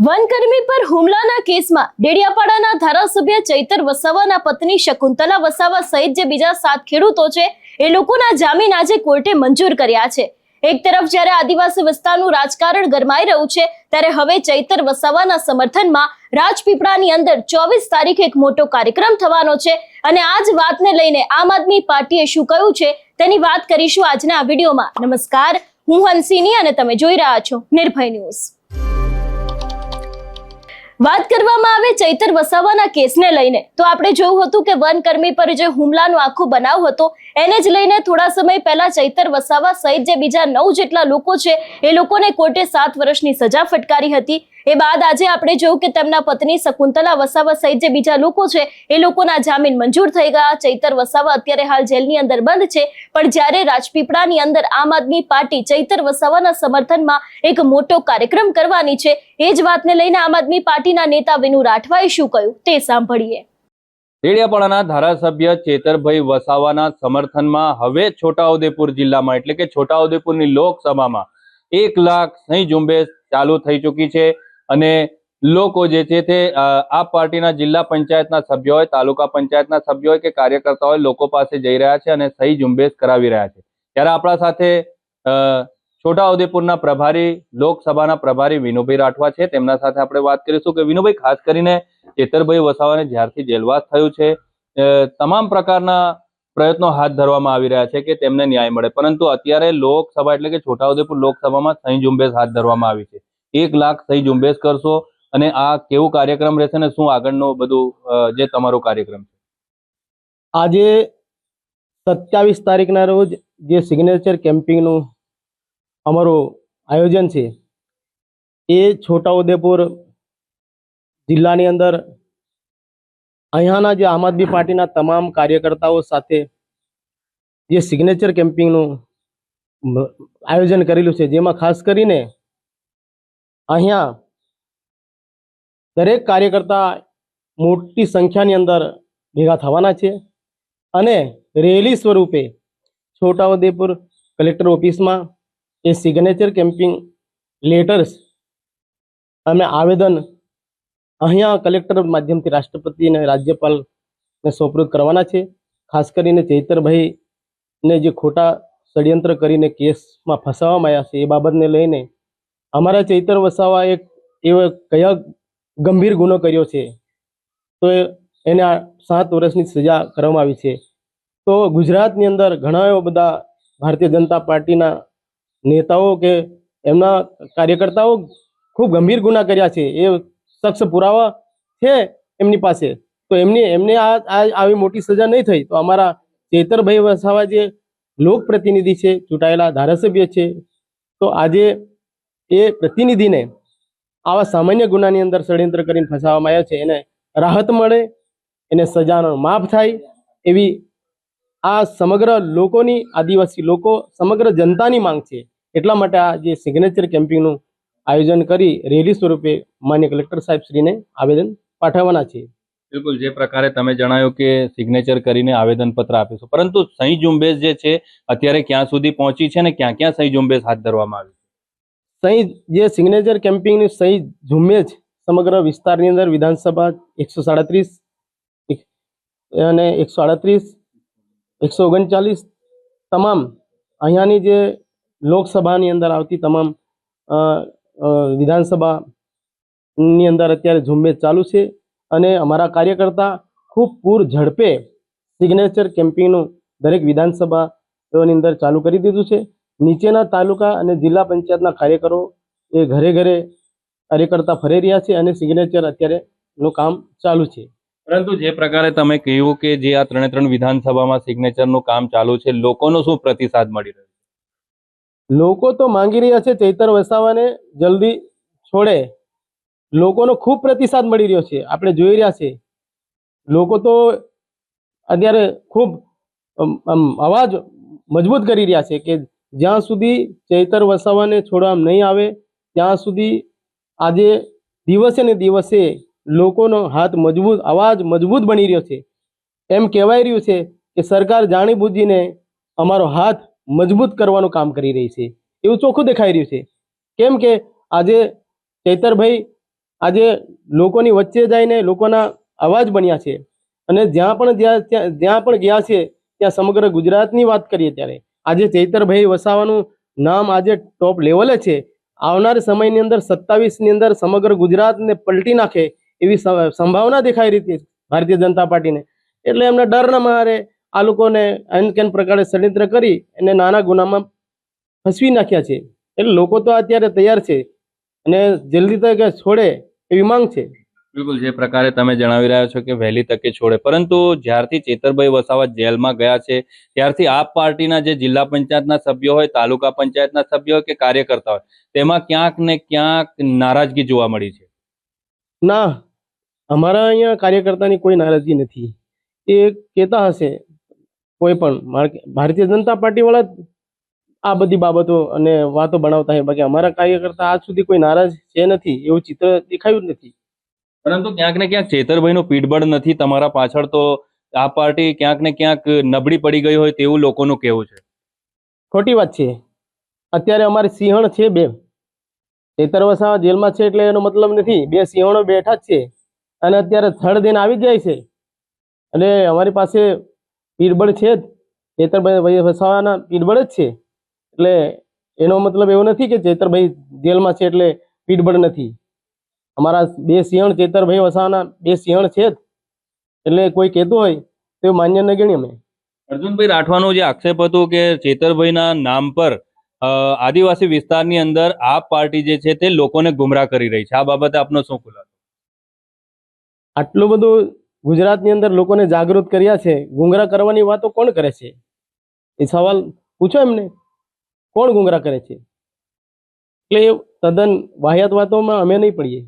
વનકર્મી પર હુમલાના કેસમાં ડેડિયાપાડાના ધારાસભ્ય ચૈતર વસાવાના પત્ની શકુંતલા વસાવા સહિત જે બીજા 7 ખેડૂતો છે એ લોકોના જામીન આજે કોર્ટે મંજૂર કર્યા છે। એક તરફ જ્યારે આદિવાસી વિસ્તારનું રાજકારણ ગરમાઈ રહ્યું છે ત્યારે હવે ચૈતર વસાવાના સમર્થનમાં રાજપીપળાની અંદર 24 તારીખે એક મોટો કાર્યક્રમ થવાનો છે અને આ જ વાતને લઈને આમ આદમી પાર્ટીએ શું કહ્યું છે તેની વાત કરીશું આજના આ વિડીયોમાં। નમસ્કાર, હું હંસિની અને તમે જોઈ રહ્યા છો નિર્ભય ન્યૂઝ। વાત કરવામાં આવે ચૈતર વસાવાના કેસને લઈને તો આપણે જોયું હતું કે વનકર્મી પર જે હુમલાનો આખો બનાવ હતો એને જ લઈને થોડા સમય પહેલા ચૈતર વસાવા સહિત જે બીજા 9 જેટલા લોકો છે એ લોકોને કોર્ટે 7 વર્ષની સજા ફટકારી હતી। એ બાદ આજે આપણે જોયું કે તેમના પત્ની શકુંતલા વસાવા સહિત જે બીજા લોકો છે એ લોકોના જામીન મંજૂર થઈ ગયા। ચૈતર વસાવા અત્યારે હાલ જેલની અંદર બંધ છે, પણ જ્યારે રાજપીપળાની અંદર આમ આદમી પાર્ટી ચૈતર વસાવાના સમર્થનમાં એક મોટો કાર્યક્રમ કરવાની છે, એ જ વાતને લઈને આમ આદમી પાર્ટીના નેતા વિનુ રાઠવાએ શું કહ્યું તે સાંભળીએ। ડેડિયાપાડાના ધારાસભ્ય ચેતરભાઈ વસાવાના સમર્થનમાં હવે છોટાઉદેપુર જિલ્લામાં એટલે કે છોટાઉદેપુરની લોકસભામાં 1 લાખ સહી ઝુંબેશ ચાલુ થઈ ચૂકી છે અને લોકો જે છે તે આ પાર્ટીના જિલ્લા પંચાયતના સભ્યો હોય, તાલુકા પંચાયતના સભ્યો હોય કે કાર્યકર્તા હોય લોકો પાસે જઈ રહ્યા છે અને સહી ઝુંબેશ કરાવી રહ્યા છે। ત્યારે આપણા સાથે છોટાઉદેપુરના પ્રભારી લોકસભાના પ્રભારી વિનુભાઈ રાઠવા છે, તેમના સાથે આપણે વાત કરીશું કે વિનુભાઈ, ખાસ કરીને ચેતરભાઈ વસાવાને જ્યારથી જેલવાસ થયું છે તમામ પ્રકારના પ્રયત્નો હાથ ધરવામાં આવી રહ્યા છે કે તેમને ન્યાય મળે, પરંતુ અત્યારે લોકસભા એટલે કે છોટાઉદેપુર લોકસભામાં સહી ઝુંબેશ હાથ ધરવામાં આવી છે। 1 લાખ સહી ઝુંબેશ કરશો અને આ કેવું કાર્યક્રમ રહેશે ને શું આગળનો બધું જે તમારો કાર્યક્રમ છે? આજે 27 તારીખના રોજ જે સિગ્નેચર કેમ્પિંગનું અમારું આયોજન છે એ છોટાઉદેપુર જિલ્લાની અંદર અહીંયાના જે આમ આદમી પાર્ટીના તમામ કાર્યકર્તાઓ સાથે જે સિગ્નેચર કેમ્પિંગનું આયોજન કરેલું છે, જેમાં ખાસ કરીને અહીંયા દરેક કાર્યકર્તા મોટી સંખ્યાની અંદર ભેગા થવાના છે અને રેલી સ્વરૂપે છોટાઉદેપુર કલેક્ટર ઓફિસમાં એ સિગ્નેચર કેમ્પિંગ લેટર્સ અમે આવેદન અહીંયા કલેક્ટર માધ્યમથી રાષ્ટ્રપતિ અને રાજ્યપાલને સોંપરૂપ કરવાના છે। ખાસ કરીને ચૈતરભાઈને જે ખોટા ષડયંત્ર કરીને કેસમાં ફસાવવામાં આવ્યા છે એ બાબતને લઈને અમારા ચૈતર વસાવા એક એવો કયા ગંભીર ગુનો કર્યો છે તો એને 7 વર્ષની સજા કરવામાં આવી છે। તો ગુજરાતની અંદર ઘણા એવા બધા ભારતીય જનતા પાર્ટીના નેતાઓ કે એમના કાર્યકર્તાઓ ખૂબ ગંભીર ગુના કર્યા છે, એ શખ્સ પુરાવા છે એમની પાસે, તો એમને આવી મોટી સજા નહીં થઈ તો અમારા ચૈતરભાઈ વસાવા જે લોકપ્રતિનિધિ છે, ચૂંટાયેલા ધારાસભ્ય છે, તો આજે એ પ્રતિનિધિને આવા સામાન્ય ગુનાની અંદર ષડયંત્ર કરીને ફસાવવામાં આવ્યા છે એને રાહત મળે, એને સજાનો માફ થાય એવી આ સમગ્ર લોકોની, આદિવાસી લોકો, સમગ્ર જનતાની માંગ છે। એટલા માટે આ જે સિગ્નેચર કેમ્પિંગનું આયોજન કરી રેલી સ્વરૂપે માન્ય કલેક્ટર સાહેબ શ્રીને આવેદન પાઠવવાના છે। બિલકુલ, જે પ્રકારે તમે જણાવ્યું કે સિગ્નેચર કરીને આવેદનપત્ર આપીશું, પરંતુ સહી ઝુંબેશ જે છે અત્યારે ક્યાં સુધી પહોંચી છે અને ક્યાં ક્યાં સહી ઝુંબેશ હાથ ધરવામાં આવી? સહી જે સિગ્નેચર કેમ્પિંગની સહી ઝુંબેશ સમગ્ર વિસ્તારની અંદર વિધાનસભા 137 અને 138 139 તમામ અહીંયાની જે લોકસભાની અંદર આવતી તમામ વિધાનસભાની અંદર અત્યારે ઝુંબેશ ચાલુ છે અને અમારા કાર્યકર્તા ખૂબ પૂર ઝડપે સિગ્નેચર કેમ્પિંગનું દરેક વિધાનસભાની અંદર ચાલુ કરી દીધું છે। નીચેના તાલુકા અને જિલ્લા પંચાયતના કાર્યકરો એ ઘરે ઘરે કાર્યકર્તા ફરી રહ્યા છે અને સિગ્નેચર અત્યારે નું કામ ચાલુ છે। પરંતુ જે પ્રકારે તમે કહ્યું કે જે આ 3 વિધાનસભામાં સિગ્નેચરનું કામ ચાલુ છે, લોકોનો શું પ્રતિસાદ મળી રહ્યો છે? લોકો તો માંગી રહ્યા છે ચૈતર વસાવાને જલ્દી છોડે, લોકોનો ખૂબ પ્રતિસાદ મળી રહ્યો છે, આપણે જોઈ રહ્યા છે। લોકો તો અત્યારે ખૂબ અવાજ મજબૂત કરી રહ્યા છે કે જ્યાં સુધી ચૈતર વસાવાને છોડવામાં નહીં આવે ત્યાં સુધી આજે દિવસે ને દિવસે લોકોનો હાથ મજબૂત, અવાજ મજબૂત બની રહ્યો છે। એમ કહેવાય રહ્યું છે કે સરકાર જાણીબૂજીને અમારો હાથ મજબૂત કરવાનું કામ કરી રહી છે, એવું ચોખ્ખું દેખાઈ રહ્યું છે। કેમ કે આજે ચૈતરભાઈ આજે લોકોની વચ્ચે જઈને લોકોના અવાજ બન્યા છે અને જ્યાં પણ ગયા છે ત્યાં સમગ્ર ગુજરાતની વાત કરીએ ત્યારે આજે ચૈતરભાઈ વસાવાનું નામ આજે ટોપ લેવલે છે. આવનાર સમયની અંદર 27ની અંદર સમગ્ર ગુજરાતને પલટી નાખે એવી સંભાવના દેખાઈ રહી છે ભારતીય જનતા પાર્ટીને. એટલે એમને ડરના મારે આ લોકોને અનકેન પ્રકારે ષડયંત્ર કરી અને નાના ગુનામાં ફસવી નાખ્યા છે. એટલે લોકો તો અત્યારે તૈયાર છે અને જલ્દી તકે છોડે એવી માંગ છે. બિલકુલ, જે પ્રકારે તમે જણાવી રહ્યા છો કે વહેલી તકે છોડે, પરંતુ જ્યારથી ચેતરભાઈ વસાવા જેલમાં ગયા છે ત્યારથી આપ પાર્ટીના જે જિલ્લા પંચાયતના સભ્યો હોય, તાલુકા પંચાયતના સભ્યો હોય કે કાર્યકર્તા હોય, તેમાં ક્યાંક ને ક્યાંક નારાજગી જોવા મળી છે. ના, અમારા અહીંયા કાર્યકર્તાની કોઈ નારાજગી નથી. એ કહેતા હશે કોઈ પણ ભારતીય જનતા પાર્ટી વાળા આ બધી બાબતો અને વાતો બનાવતા હોય, બાકી અમારા કાર્યકર્તા આજ સુધી કોઈ નારાજ છે નથી, એવું ચિત્ર દેખાયું જ નથી. પરંતુ ક્યાંક ને ક્યાંક ચેતરભાઈનું પીઠબળ નથી તમારા પાછળ, તો આ પાર્ટી ક્યાંક ને ક્યાંક નબળી પડી ગઈ હોય તેવું લોકોનું કહેવું છે. ખોટી વાત છે. અત્યારે અમારે સિંહણ છે 2. ચૈતર વસાવા જેલમાં છે એટલે એનો મતલબ નથી 2 સિંહણો બેઠા જ છે અને અત્યારે થર્ડ દિન આવી જાય છે અને અમારી પાસે પીઠબળ છે જ. ચૈતરભાઈ વસાવાના પીઠબળ જ છે. એટલે એનો મતલબ એવો નથી કે ચૈતરભાઈ જેલમાં છે એટલે પીઠબળ નથી. અમારા 2 સિંહણ ચૈતરભાઈ વસાવાના 2 સિંહણ છે જ. એટલે કોઈ કહેતું હોય તો માન્ય ન ગણીએ અમે. અર્જુનભાઈ રાઠવાનો જે આક્ષેપ હતો કે ચેતરભાઈના નામ પર આદિવાસી વિસ્તારની અંદર આપ પાર્ટી જે છે તે લોકોને ગુમરાહ કરી રહી છે, આ બાબતે આપનો શું ખુલાસો? આટલું બધું ગુજરાતની અંદર લોકોને જાગૃત કર્યા છે, ગુંગરા કરવાની વાતો કોણ કરે છે? એ સવાલ પૂછો એમને, કોણ ગુંગરા કરે છે? એટલે એ તદ્દન વાહિયાત વાતોમાં અમે નહીં પડીએ.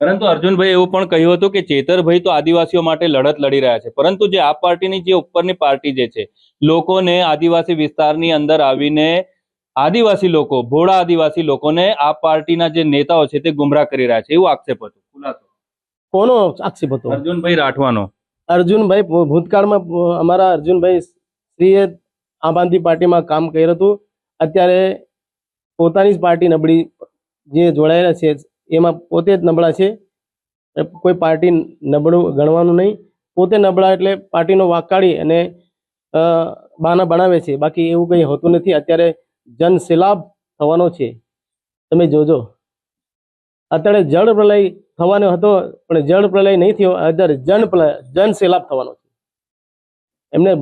પરંતુ અર્જુનભાઈ એવું પણ કહ્યું હતું કે ચેતરભાઈ તો આદિવાસીઓ માટે લડત લડી રહ્યા છે, પરંતુ જે આપ પાર્ટીની જે ઉપરની પાર્ટી જે છે, લોકોને આદિવાસી વિસ્તારની અંદર આવીને આદિવાસી લોકો, ભોળા આદિવાસી લોકોને આપ પાર્ટીના જે નેતાઓ છે તે ગુમરાહ કરી રહ્યા છે, એવું આક્ષેપ હતો. ખુલાસો કોનો આક્ષેપ હતો? અર્જુનભાઈ રાઠવાનો. અર્જુનભાઈ ભૂતકાળમાં અમારા અર્જુનભાઈ શ્રીએ આમ આદમી પાર્ટીમાં કામ કર્યું હતું. અત્યારે પોતાની જ પાર્ટી નબળી જે જોડાયેલા છે એમાં પોતે જ નબળા છે. કોઈ પાર્ટી નબળું ગણવાનું નહીં. પોતે નબળા એટલે પાર્ટીનો વાંક કાઢી અને બહાના બનાવે છે. બાકી એવું કંઈ હોતું નથી. અત્યારે જન સૈલાબ થવાનો છે, તમે જોજો. અત્યારે જળ પ્રલય થવાનો હતો પણ જળ પ્રલય નહીં થયો, અત્યારે જન સૈલાબ થવાનો છે. એમને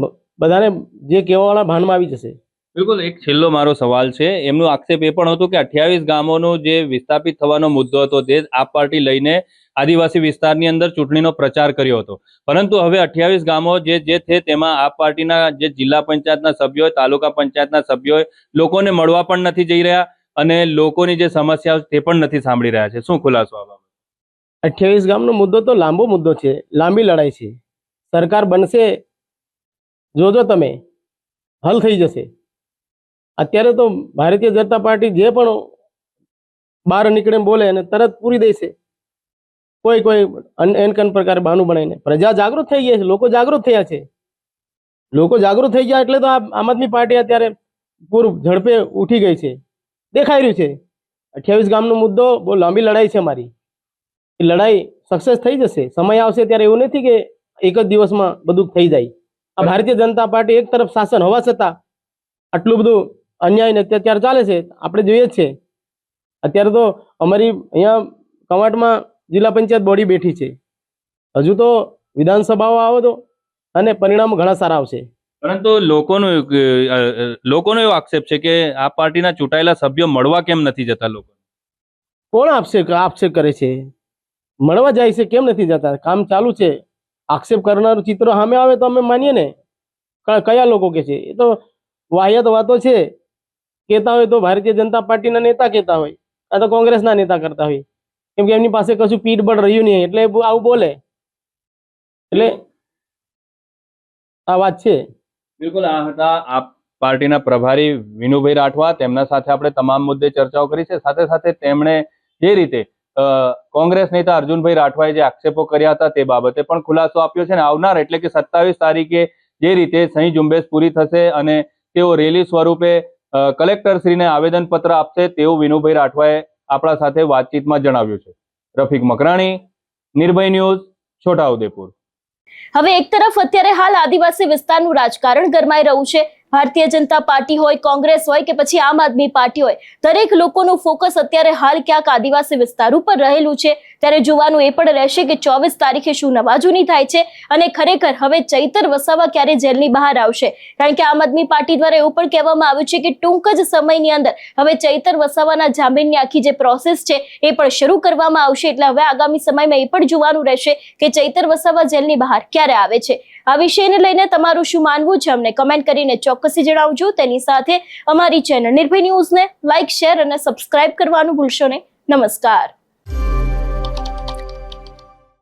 બધાને જે કહેવાવાળા ભાનમાં આવી જશે. બિલકુલ, એક છેલ્લો મારો સવાલ છે. એમનો આક્ષેપ એ પણ હતો કે 28 ગામોનો જે વિસ્થાપિત થવાનો મુદ્દો હતો તે આપ પાર્ટી લઈને આદિવાસી વિસ્તારની અંદર ચૂંટણીનો પ્રચાર કર્યો હતો, પરંતુ હવે 28 ગામો જે છે તેમાં આપ પાર્ટીના જે જિલ્લા પંચાયતના સભ્યો, તાલુકા પંચાયતના સભ્યો લોકોને મળવા પણ નથી જઈ રહ્યા અને લોકોની જે સમસ્યાઓ તે પણ નથી સાંભળી રહ્યા છે. શું ખુલાસો આ બાબતે? 28 ગામનો મુદ્દો તો લાંબો મુદ્દો છે, લાંબી લડાઈ છે. સરકાર બનશે, જોજો તમે, હલ થઈ જશે. અત્યારે તો ભારતીય જનતા પાર્ટી જે પણ બહાર નીકળે બોલે અને તરત પૂરી દેશે. કોઈ અનકન પ્રકારે બહાનું બનાવીને. પ્રજા જાગૃત થઈ ગઈ છે, લોકો જાગૃત થયા છે. લોકો જાગૃત થઈ ગયા એટલે તો આમ આદમી પાર્ટી અત્યારે પૂરું ઝડપે ઉઠી ગઈ છે, દેખાઈ રહ્યું છે. 28 ગામનો મુદ્દો બહુ લાંબી લડાઈ છે અમારી. એ લડાઈ સક્સેસ થઈ જશે. સમય આવશે ત્યારે એવું નથી કે એક જ દિવસમાં બધું થઈ જાય. આ ભારતીય જનતા પાર્ટી એક તરફ શાસન હોવા છતાં આટલું બધું અન્યાય ને અત્યાચાર ચાલે છે, આપણે જોઈએ જ છે. અત્યારે તો અમારી અહીંયા કવાંટમાં જિલ્લા પંચાયત બોડી બેઠી છે. હજુ તો વિધાનસભાઓ આવે તો અને પરિણામો ઘણા સારા આવશે. પરંતુ લોકોનો એવો આક્ષેપ છે કે આ પાર્ટીના ચૂંટાયેલા સભ્યો મળવા કેમ નથી જતા? લોકો કોણ આક્ષેપ કરે છે? મળવા જાય છે, કેમ નથી જતા? કામ ચાલુ છે. આક્ષેપ કરનારું ચિત્ર સામે આવે તો અમે માનીએ ને. કયા લોકો કે છે? એ તો વાહિયાત વાતો છે. કહેતા હોય તો ભારતીય જનતા પાર્ટીના નેતા કહેતા હોય, આ તો કોંગ્રેસના નેતા કરતા હોય, કેમ કે એમની પાસે કશું પીઠબળ રહ્યું નહીં એટલે આવું બોલે. એટલે આ વાત છે. બિલકુલ, આ હતા આપ પાર્ટીના પ્રભારી વિનુભાઈ રાઠવા. તેમના સાથે આપણે તમામ મુદ્દે ચર્ચાઓ કરી છે. સાથે સાથે તેમણે જે રીતે કોંગ્રેસ નેતા અર્જુનભાઈ રાઠવાએ જે આક્ષેપો કર્યા હતા તે બાબતે પણ ખુલાસો આપ્યો છે. અને આવનાર એટલે કે 27 તારીખે જે રીતે સહી ઝુંબેશ પૂરી થશે અને તેઓ રેલી સ્વરૂપે કલેક્ટરશ્રીને આવેદનપત્ર આપશે તેવું વિનુભાઈ રાઠવાએ આપણા સાથે વાતચીતમાં જણાવ્યું છે. રફીક મકરાણી, નિર્ભય ન્યૂઝ, છોટાઉદેપુર. હવે એક તરફ અત્યારે હાલ આદિવાસી વિસ્તારનું રાજકારણ ગરમાઈ રહ્યું છે. ભારતીય જનતા પાર્ટી હોય, કોંગ્રેસ હોય કે પછી આમ આદમી પાર્ટી હોય, દરેક લોકોનું ફોકસ અત્યારે હાલ ક્યાંક આદિવાસી વિસ્તાર ઉપર રહેલું છે. ત્યારે જોવાનું એ પણ રહેશે કે 24 તારીખે શું નવાજૂની થાય છે અને ખરેખર હવે ચૈતર વસાવા ક્યારે જેલની બહાર આવશે. કારણ કે આમ આદમી પાર્ટી દ્વારા એવું પણ કહેવામાં આવ્યું છે કે ટૂંક જ સમયની અંદર હવે ચૈતર વસાવાના જામીનની આખી જે પ્રોસેસ છે એ પણ શરૂ કરવામાં આવશે. એટલે હવે આગામી સમયમાં એ પણ જોવાનું રહેશે કે ચૈતર વસાવા જેલની બહાર ક્યારે આવે છે. આ વિષયને લઈને તમારું શું માનવું છે અમને કમેન્ટ કરીને ચોક્કસથી જણાવજો. તેની સાથે અમારી ચેનલ નિર્ભય ન્યૂઝને લાઇક, શેર અને સબસ્ક્રાઇબ કરવાનું ભૂલશો નહીં. નમસ્કાર.